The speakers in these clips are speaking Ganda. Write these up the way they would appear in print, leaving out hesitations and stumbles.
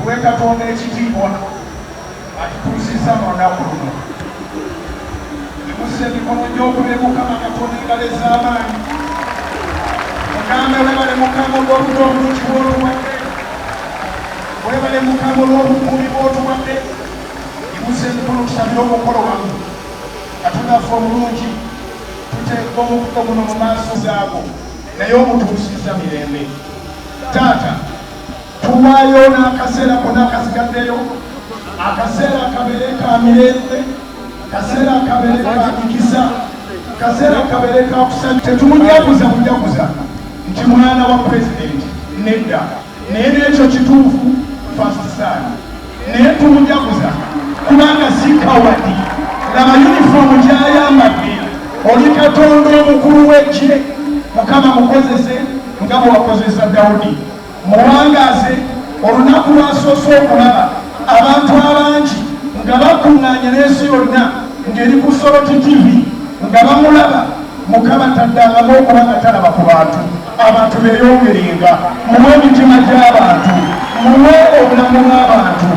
tuwe Katonda ekitiibwa atutuusiza mu lunaku luno. Imusa emikono gy'okubye Mukama Katonda engalo ez'amaanyi. Mugambe weebale Mukama olw'obudde obulungi bw'otuwadde. Weebale Mukama olw'obukuumi bw'otuwadde. Imusa emikono tusabire omukolo wamu. Katonda ffe omulungi tuteeka omukolo guno mu maaso zaago naye omutuusiza mirembe. Taata, tuwaayo n'akaseera konna akasigaddeyo, akaseera akabeere ka mirembe, kaseera akabeere ka mikisa, kaseera akabeere ka kusanyusa. Tetumujaguza bujaguza nti mwana wa pulezidenti, nedda, naye n'ekyo kituufu fasisaani, naye tumujaguza kubanga si kawadi. Laba yunifoomu gy'ayambadde, oli Katonda omukulu w'eggye. Mukama mukozese nga bwe wakozesa Dawudi. Muwangaaze olunaku lwasoose okulaba abantu abangi nga bakuŋŋaanya n'ensi yonna ng'eri ku Soroti TV nga bamulaba. Mukama taddangamu okuba nga talaba ku bantu. Abantu beeyongerenga, muwe emitima gy'abantu, muwe obulamu bw'abantu,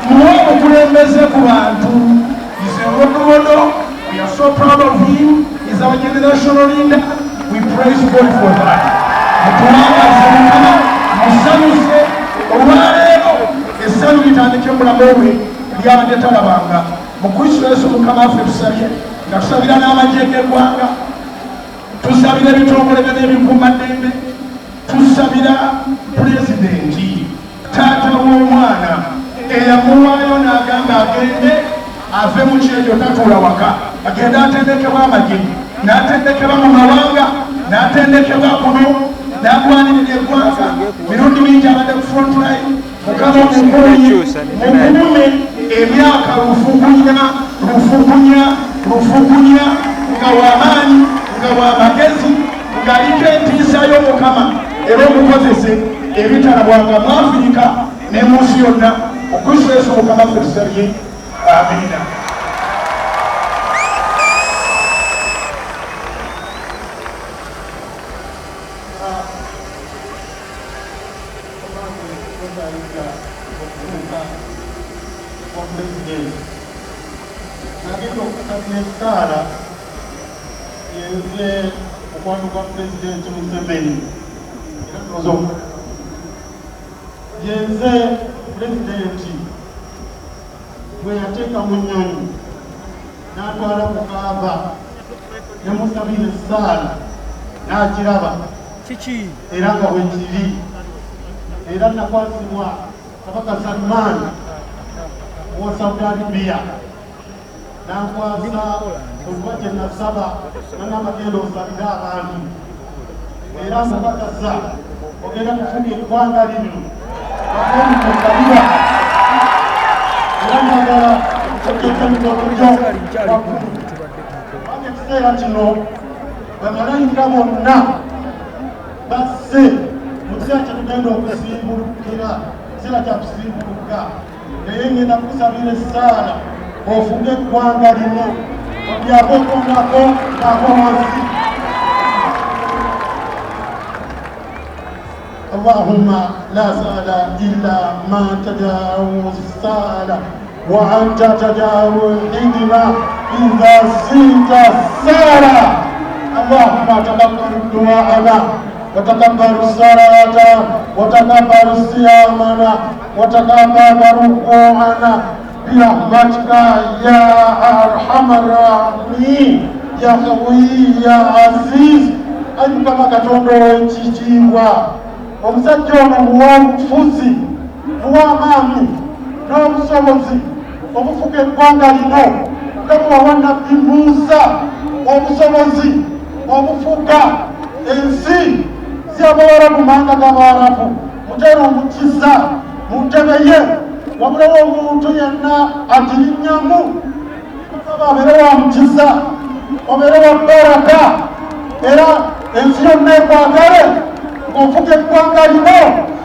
muwe obukulembeze ku bantu. He's a role model. We are so proud of him. He's our generational leader. We praise God for that. Mutuwangaaze Mukama, musanyuse olwaleero essanyu litandike mu bulamu bwe lyabadde talabanga. Mu Kristo Yesu Mukama waffe tusabye nga tusabira n'amagye g'eggwanga, tusabira ebitongole byonna ebikuumaddembe, tusabira pulezidenti taata w'omwana eyamuwaayo n'agamba agende ave mu kyejo tatuula waka, agende atendekebwa amagye, n'atendekebwa mu mawanga, n'atendekebwa kuno, n'agwanirira eggwanga. Mirundi mingi abadde ku front line. Mukama mukuume emyaka lufugunya nga w'amaanyi, nga w'amagezi, ng'aliko entiisa y'Omukama, era omukozese ebitalabwanga mu Afirika ne mu nsi yonna. Mu Kristo Yesu Mukama ffe tusabye, amiina. Sala yenze okwano kwa Pulezidenti Museveni yenze Pulezidenti bwe yateeka mu nnyonyi n'atwala ku kaaba ne musabira essaala n'agiraba era nga bwe kiri, era nakwasibwa Kabaka Salman wa Saudi Arabia n'ankwasa oluba gye nasaba nannabagenda osabira abantu, era mukakasa ogenda kufuga eggwanga lino akomukusabira, era njagala oteeka emikono gyo waggulu. Kubanga ekiseera kino bamalayika bonna basse mu kiseera kye tugenda okusimbukira, kiseera kya kusimbuluka, naye ngenda kusabira essaala ofuge eggwanga lino obyako okongako ngako wansi. Allahumma la sala illa ma tajawu sala wa anta tajawu hidima idha sita sala. Allahumma taqabbal du'ana وتقبل الصلاة وتقبل صيامنا وتقبل ركوعنا برحمتك يا أرحم الراحمين يا قوي يا عزيز. أنت ما كتوندو تجيوا ومسجون هو مفوزي هو مامي نو مسوزي ومفوكي kwanga lino kama wana bimusa omusobozi omufuga ensi z'Abawarabu manga g'Abawarabu mutera omukisa mutebeye wabulawo omuntu yenna agirinnyamu abeere wa mukisa obeere wa baraka era ensi yonna ekwagale ng'ofuga eggwanga lino.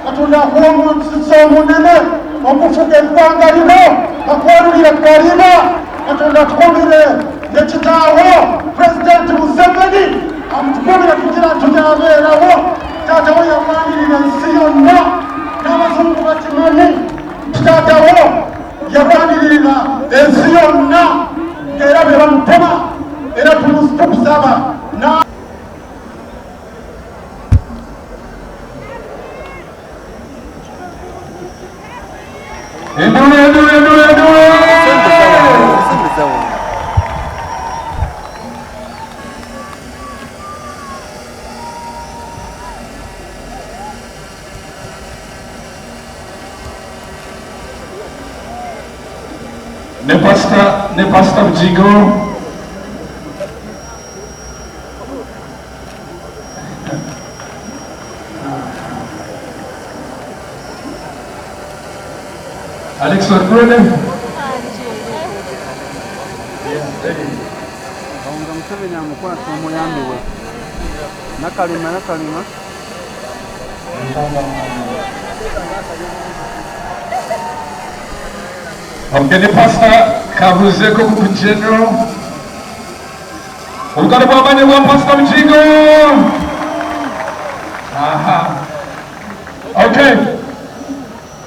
Katonda akuwa omukisa omunene okufuga eggwanga lino, akwalulire kalima. Katonda atukumire ne kitaawo Pulezidenti Museveni amutukumire kugira tujyabeerawo. Taata we yamwanirira ensi yonna n'abazungu bakimanyi. Ne pasta Mjigo. Alex Orbrune. Kaunga Museveni amukwata omuyambi we. Nakalima. Ne pasta Kabuzeko ku General. Olugalo bw'amanyi bwa Pastor Mjigo. Aha. Okay.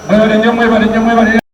Mwebale nnyo.